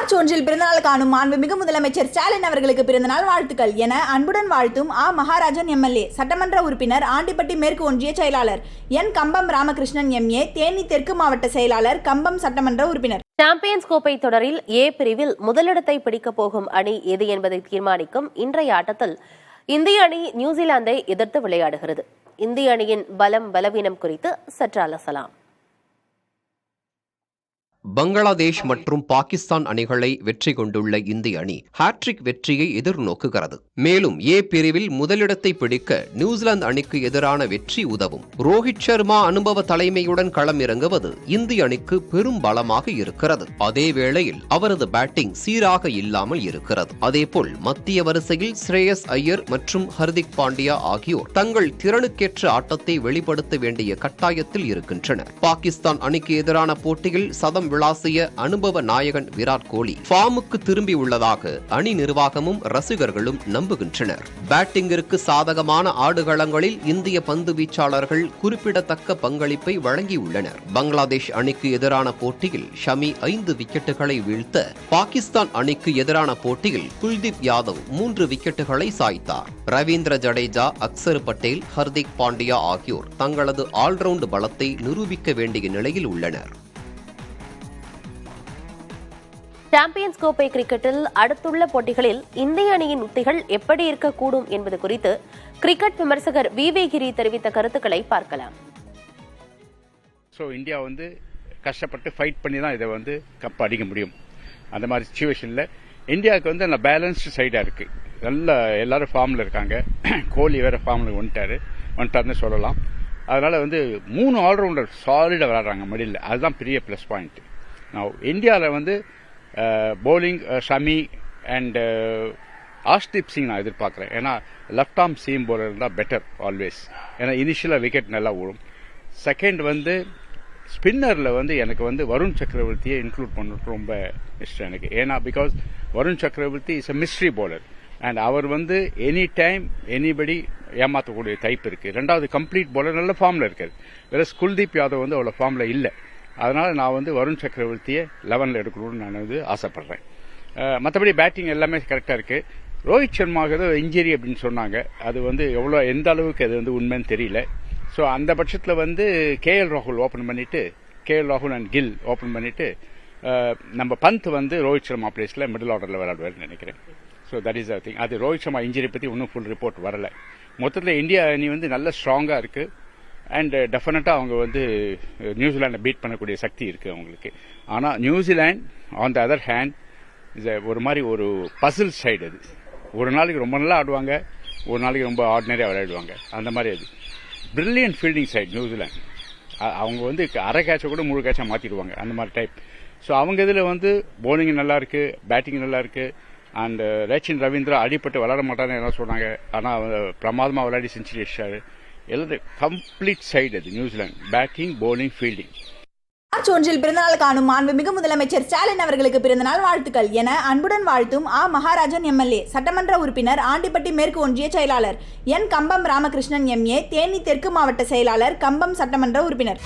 March 1 பிறந்தநாள் காணும் மாண்புமிகு முதலமைச்சர் ஸ்டாலின் அவர்களுக்கு பிறந்தநாள் வாழ்த்துக்கள் என அன்புடன் வாழ்த்தும் மகாராஜன் எம்எல்ஏ, சட்டமன்ற உறுப்பினர், ஆண்டிப்பட்டி மேற்கு ஒன்றிய செயலாளர், கம்பம் ராமகிருஷ்ணன் எம்ஏ, தேனி தெற்கு மாவட்ட செயலாளர், கம்பம் சட்டமன்ற உறுப்பினர். சாம்பியன்ஸ் கோப்பை தொடரில் ஏ பிரிவில் முதலிடத்தை பிடிக்கப் போகும் அணி எது என்பதை தீர்மானிக்கும் இன்றைய ஆட்டத்தில் இந்திய அணி நியூசிலாந்தை எதிர்த்து விளையாடுகிறது. இந்திய அணியின் பலம் பலவீனம் குறித்து சற்று அலசலாம். பங்களாதேஷ் மற்றும் பாகிஸ்தான் அணிகளை வெற்றி கொண்டுள்ள இந்திய அணி ஹாட்ரிக் வெற்றியை எதிர்நோக்குகிறது. மேலும் ஏ பிரிவில் முதலிடத்தை பிடிக்க நியூசிலாந்து அணிக்கு எதிரான வெற்றி உதவும். ரோஹித் சர்மா அனுபவ தலைமையுடன் களம் இறங்குவது இந்திய அணிக்கு பெரும் பலமாக இருக்கிறது. அதே வேளையில் அவரது பேட்டிங் சீராக இல்லாமல் இருக்கிறது. அதேபோல் மத்திய வரிசையில் ஸ்ரேயஸ் ஐயர் மற்றும் ஹர்திக் பாண்டியா ஆகியோர் தங்கள் திறனுக்கேற்ற ஆட்டத்தை வெளிப்படுத்த வேண்டிய கட்டாயத்தில் இருக்கின்றனர். பாகிஸ்தான் அணிக்கு எதிரான போட்டியில் சதம் விளாசிய அனுபவ நாயகன் விராட் கோலி ஃபார்முக்கு திரும்பியுள்ளதாக அணி நிர்வாகமும் ரசிகர்களும் நம்புகின்றனர். பேட்டிங்கிற்கு சாதகமான ஆடுகளங்களில் இந்திய பந்து வீச்சாளர்கள் குறிப்பிடத்தக்க பங்களிப்பை வழங்கியுள்ளனர். பங்களாதேஷ் அணிக்கு எதிரான போட்டியில் ஷமி 5 விக்கெட்டுகளை வீழ்த்த, பாகிஸ்தான் அணிக்கு எதிரான போட்டியில் குல்தீப் யாதவ் 3 விக்கெட்டுகளை சாய்த்தார். ரவீந்திர ஜடேஜா, அக்சர் பட்டேல், ஹர்திக் பாண்டியா ஆகியோர் தங்களது ஆல்ரவுண்ட் பலத்தை நிரூபிக்க வேண்டிய நிலையில் உள்ளனர். சாம்பியன்ஸ் கோப்பை கிரிக்கெட்டில் அடுத்துள்ள போட்டிகளில் இந்திய அணியின் உத்திகள் எப்படி இருக்கக்கூடும் என்பது குறித்து கிரிக்கெட் விமர்சகர் வி.வே. கிரி தெரிவித்த கருத்துக்களை பார்க்கலாம். இந்தியா கஷ்டப்பட்டு ஃபைட் பண்ணி தான் இதை கப் அடிக்க முடியும். அந்த மாதிரி சிச்சுவேஷன்ல இந்தியாவுக்கு நல்ல பேலன்ஸ்டு சைடா இருக்கு. நல்ல எல்லாரும் ஃபார்ம்ல இருக்காங்க. கோலி வேற ஃபார்ம்ல வந்துட்டாருன்னு சொல்லலாம். அதனால 3 ஆல்ரவுண்டர் சாலிடா விளையாடுறாங்க மிடில். அதுதான் பெரிய பிளஸ் பாயிண்ட். இந்தியாவில் bowling ஷமி அண்ட் ஆஷ்தீப் சிங் நான் எதிர்பார்க்குறேன். ஏன்னா லெஃப்ட் ஆர்ம் சீம் பவுலர் இருந்தால் பெட்டர் ஆல்வேஸ். ஏன்னா இனிஷியலாக விக்கெட் நல்லா ஓடும். செகண்ட் ஸ்பின்னரில் எனக்கு வருண் சக்கரவர்த்தியை இன்க்ளூட் பண்ணிட்டு ரொம்ப இஷ்டம் எனக்கு. ஏன்னா because Varun Chakravarthy is a mystery bowler and அவர் எனி டைம் எனிபடி ஏமாற்றக்கூடிய டைப் இருக்கு. ரெண்டாவது கம்ப்ளீட் பவுலர் நல்ல ஃபார்மில் இருக்காரு. வேற குல்தீப் யாதவ் அவ்வளோ ஃபார்மில் இல்லை. அதனால நான் வருண் சக்கரவர்த்தியை 11ல் எடுக்கணும்னு நான் ஆசைப்படுறேன். மற்றபடி பேட்டிங் எல்லாமே கரெக்டாக இருக்கு. ரோஹித் சர்மாவுக்கு ஏதோ இன்ஜுரி அப்படின்னு சொன்னாங்க. அது எவ்வளோ எந்த அளவுக்கு அது உண்மைன்னு தெரியல. ஸோ அந்த பட்சத்தில் கேஎல் ராகுல் ஓப்பன் பண்ணிட்டு, கேஎல் ராகுல் அண்ட் கில் ஓப்பன் பண்ணிட்டு நம்ம பந்த் ரோஹித் சர்மா பிளேஸில் மிடில் ஆர்டரில் விளையாடுவார்னு நினைக்கிறேன். So that is the thing. அது ரோஹித் சர்மா இன்ஜுரி பற்றி இன்னும் ஃபுல் ரிப்போர்ட் வரல. மொத்தத்தில் இந்தியா அணி நல்ல ஸ்ட்ராங்காக இருக்கு. அண்ட் டெஃபினட்டாக அவங்க நியூசிலாண்டை பீட் பண்ணக்கூடிய சக்தி இருக்கு அவங்களுக்கு. ஆனால் New Zealand on the other hand ஒரு மாதிரி ஒரு பசில் சைடு. அது ஒரு நாளைக்கு ரொம்ப நல்லா ஆடுவாங்க, ஒரு நாளைக்கு ரொம்ப ஆர்டினரியாக விளையாடுவாங்க. அந்த மாதிரி அது பிரில்லியன்ட் ஃபீல்டிங் சைடு நியூசிலாந்து. அவங்க அரை கேட்சை கூட முழு கேட்சா மாற்றிடுவாங்க. அந்த மாதிரி டைப். ஸோ அவங்க இதில் பவுலிங் நல்லா இருக்கு, பேட்டிங் நல்லா இருக்கு. அண்ட் ரச்சின் ரவீந்திரா அடிப்பட்டு விளையாட மாட்டான்னு என்ன சொன்னாங்க. ஆனால் பிரமாதமாக விளையாடி செஞ்சுரி அடிச்சாரு. கம்ப்ளீட் சைடு அது New Zealand. Batting, bowling, fielding. March 1 பிறந்தநாள் காணும் மாண்புமிகு முதலமைச்சர் ஸ்டாலின் அவர்களுக்கு பிறந்தநாள் வாழ்த்துக்கள் என அன்புடன் வாழ்த்தும் மகாராஜன் எம்எல்ஏ, சட்டமன்ற உறுப்பினர், ஆண்டிப்பட்டி மேற்கு ஒன்றிய செயலாளர், கம்பம் ராமகிருஷ்ணன் எம்ஏ, தேனி தெற்கு மாவட்ட செயலாளர், கம்பம் சட்டமன்ற உறுப்பினர்.